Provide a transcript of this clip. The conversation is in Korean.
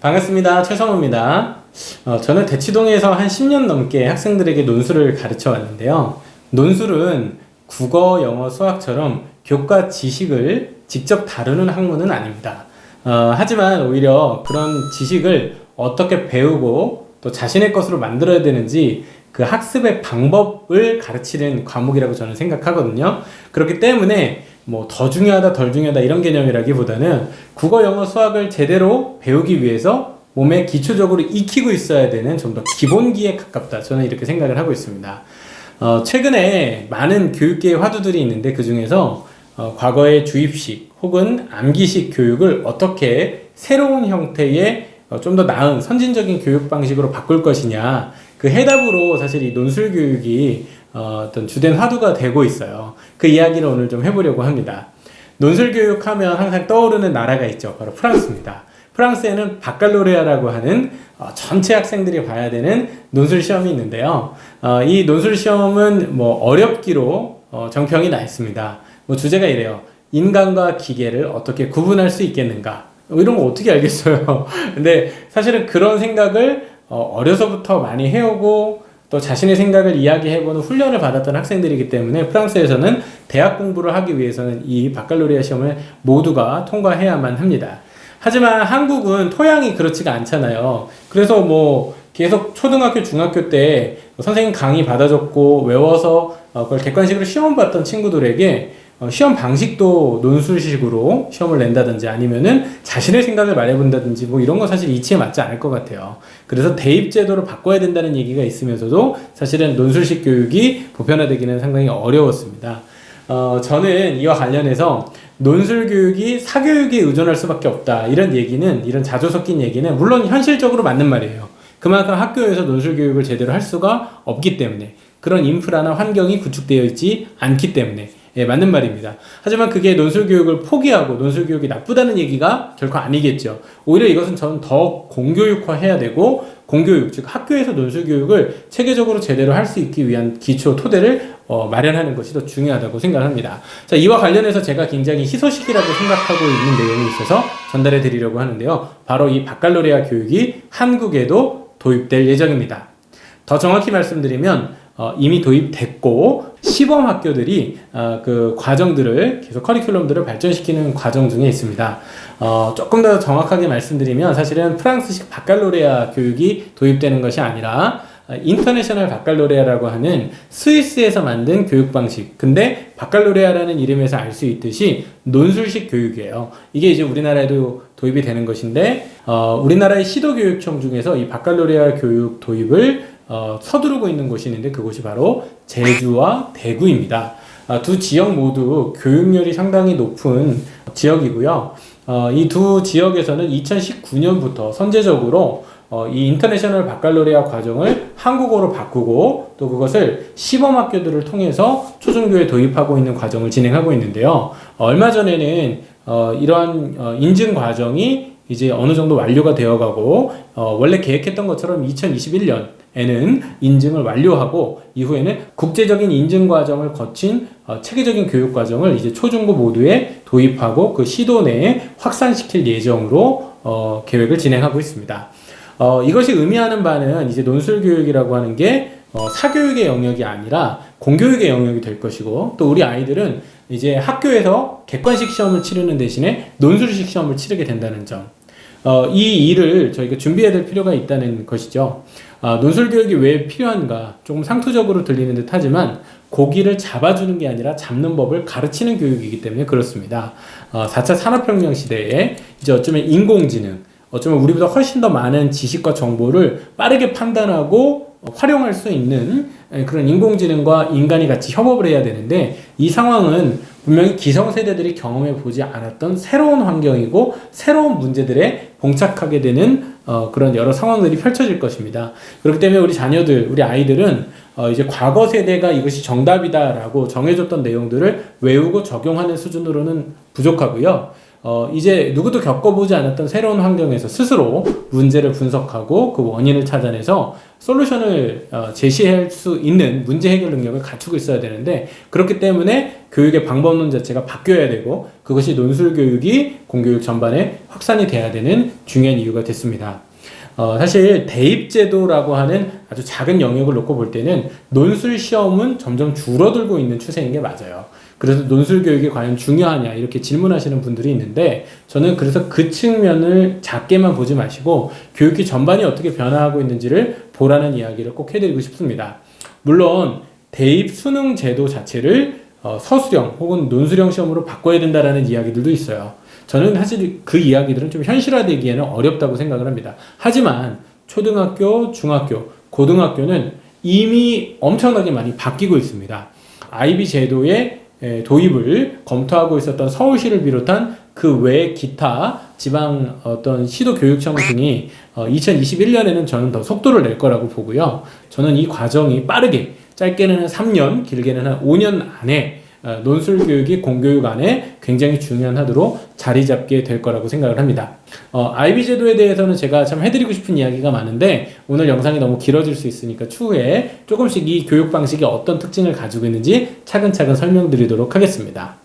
반갑습니다. 최성호입니다. 저는 대치동에서 한 10년 넘게 학생들에게 논술을 가르쳐 왔는데요. 논술은 국어, 영어, 수학처럼 교과 지식을 직접 다루는 학문은 아닙니다. 하지만 오히려 그런 지식을 어떻게 배우고 또 자신의 것으로 만들어야 되는지 그 학습의 방법을 가르치는 과목이라고 저는 생각하거든요. 그렇기 때문에 뭐 더 중요하다 덜 중요하다 이런 개념이라기보다는 국어, 영어, 수학을 제대로 배우기 위해서 몸에 기초적으로 익히고 있어야 되는 좀 더 기본기에 가깝다, 저는 이렇게 생각을 하고 있습니다. 최근에 많은 교육계의 화두들이 있는데 그 중에서 과거의 주입식 혹은 암기식 교육을 어떻게 새로운 형태의 좀 더 나은 선진적인 교육 방식으로 바꿀 것이냐, 그 해답으로 사실 이 논술 교육이 어떤 주된 화두가 되고 있어요. 그 이야기를 오늘 좀 해보려고 합니다. 논술 교육하면 항상 떠오르는 나라가 있죠. 바로 프랑스입니다. 프랑스에는 바칼로레아라고 하는 전체 학생들이 봐야 되는 논술 시험이 있는데요. 이 논술 시험은 뭐 어렵기로 정평이 나 있습니다. 뭐 주제가 이래요. 인간과 기계를 어떻게 구분할 수 있겠는가? 이런 거 어떻게 알겠어요? 근데 사실은 그런 생각을 어려서부터 많이 해오고 또 자신의 생각을 이야기해보는 훈련을 받았던 학생들이기 때문에 프랑스에서는 대학 공부를 하기 위해서는 이 바칼로레아 시험을 모두가 통과해야만 합니다. 하지만 한국은 토양이 그렇지가 않잖아요. 그래서 뭐 계속 초등학교, 중학교 때 선생님 강의 받아줬고 외워서 그걸 객관식으로 시험 봤던 친구들에게 시험 방식도 논술식으로 시험을 낸다든지 아니면은 자신의 생각을 말해본다든지 뭐 이런 건 사실 이치에 맞지 않을 것 같아요. 그래서 대입제도를 바꿔야 된다는 얘기가 있으면서도 사실은 논술식 교육이 보편화되기는 상당히 어려웠습니다. 저는 이와 관련해서 논술 교육이 사교육에 의존할 수밖에 없다, 이런 얘기는, 이런 자조 섞인 얘기는 물론 현실적으로 맞는 말이에요. 그만큼 학교에서 논술 교육을 제대로 할 수가 없기 때문에, 그런 인프라나 환경이 구축되어 있지 않기 때문에, 예, 맞는 말입니다. 하지만 그게 논술 교육을 포기하고 논술 교육이 나쁘다는 얘기가 결코 아니겠죠. 오히려 이것은 저는 더 공교육화해야 되고, 공교육, 즉 학교에서 논술 교육을 체계적으로 제대로 할 수 있기 위한 기초 토대를 마련하는 것이 더 중요하다고 생각합니다. 자, 이와 관련해서 제가 굉장히 희소식이라고 생각하고 있는 내용이 있어서 전달해 드리려고 하는데요. 바로 이 바칼로레아 교육이 한국에도 도입될 예정입니다. 더 정확히 말씀드리면 이미 도입됐고 시범 학교들이 그 과정들을 계속 커리큘럼들을 발전시키는 과정 중에 있습니다. 조금 더 정확하게 말씀드리면 사실은 프랑스식 바칼로레아 교육이 도입되는 것이 아니라 인터내셔널 바칼로레아라고 하는 스위스에서 만든 교육 방식. 근데 바칼로레아라는 이름에서 알 수 있듯이 논술식 교육이에요. 이게 이제 우리나라에도 도입이 되는 것인데 우리나라의 시도교육청 중에서 이 바칼로레아 교육 도입을 서두르고 있는 곳이 있는데 그곳이 바로 제주와 대구입니다. 두 지역 모두 교육열이 상당히 높은 지역이고요. 이 두 지역에서는 2019년부터 선제적으로 이 인터내셔널 바칼로레아 과정을 한국어로 바꾸고 또 그것을 시범학교들을 통해서 초중교에 도입하고 있는 과정을 진행하고 있는데요. 얼마 전에는 이러한 인증 과정이 이제 어느 정도 완료가 되어가고 원래 계획했던 것처럼 2021년에는 인증을 완료하고 이후에는 국제적인 인증 과정을 거친 체계적인 교육 과정을 이제 초중고 모두에 도입하고 그 시도 내에 확산시킬 예정으로 계획을 진행하고 있습니다. 이것이 의미하는 바는 이제 논술 교육이라고 하는 게 사교육의 영역이 아니라 공교육의 영역이 될 것이고, 또 우리 아이들은 이제 학교에서 객관식 시험을 치르는 대신에 논술식 시험을 치르게 된다는 점, 이 일을 저희가 준비해야 될 필요가 있다는 것이죠. 논술 교육이 왜 필요한가, 조금 상투적으로 들리는 듯 하지만 고기를 잡아주는 게 아니라 잡는 법을 가르치는 교육이기 때문에 그렇습니다. 4차 산업혁명 시대에 이제 어쩌면 인공지능, 어쩌면 우리보다 훨씬 더 많은 지식과 정보를 빠르게 판단하고 활용할 수 있는 그런 인공지능과 인간이 같이 협업을 해야 되는데, 이 상황은 분명히 기성세대들이 경험해 보지 않았던 새로운 환경이고 새로운 문제들에 봉착하게 되는 그런 여러 상황들이 펼쳐질 것입니다. 그렇기 때문에 우리 자녀들, 우리 아이들은 이제 과거 세대가 이것이 정답이다라고 정해줬던 내용들을 외우고 적용하는 수준으로는 부족하고요. 이제 누구도 겪어보지 않았던 새로운 환경에서 스스로 문제를 분석하고 그 원인을 찾아내서 솔루션을 제시할 수 있는 문제 해결 능력을 갖추고 있어야 되는데, 그렇기 때문에 교육의 방법론 자체가 바뀌어야 되고, 그것이 논술 교육이 공교육 전반에 확산이 돼야 되는 중요한 이유가 됐습니다. 사실 대입제도라고 하는 아주 작은 영역을 놓고 볼 때는 논술 시험은 점점 줄어들고 있는 추세인 게 맞아요. 그래서 논술 교육이 과연 중요하냐 이렇게 질문하시는 분들이 있는데, 저는 그래서 그 측면을 작게만 보지 마시고 교육기 전반이 어떻게 변화하고 있는지를 보라는 이야기를 꼭 해드리고 싶습니다. 물론 대입 수능 제도 자체를 서술형 혹은 논술형 시험으로 바꿔야 된다라는 이야기들도 있어요. 저는 사실 그 이야기들은 좀 현실화되기에는 어렵다고 생각을 합니다. 하지만 초등학교, 중학교, 고등학교는 이미 엄청나게 많이 바뀌고 있습니다. IB 제도의 도입을 검토하고 있었던 서울시를 비롯한 그 외 기타 지방 어떤 시도 교육청 등이 2021년에는 저는 더 속도를 낼 거라고 보고요. 저는 이 과정이 빠르게, 짧게는 한 3년, 길게는 한 5년 안에 논술 교육이 공교육 안에 굉장히 중요한 하도로 자리 잡게 될 거라고 생각을 합니다. IB 제도에 대해서는 제가 참 해드리고 싶은 이야기가 많은데 오늘 영상이 너무 길어질 수 있으니까 추후에 조금씩 이 교육 방식이 어떤 특징을 가지고 있는지 차근차근 설명드리도록 하겠습니다.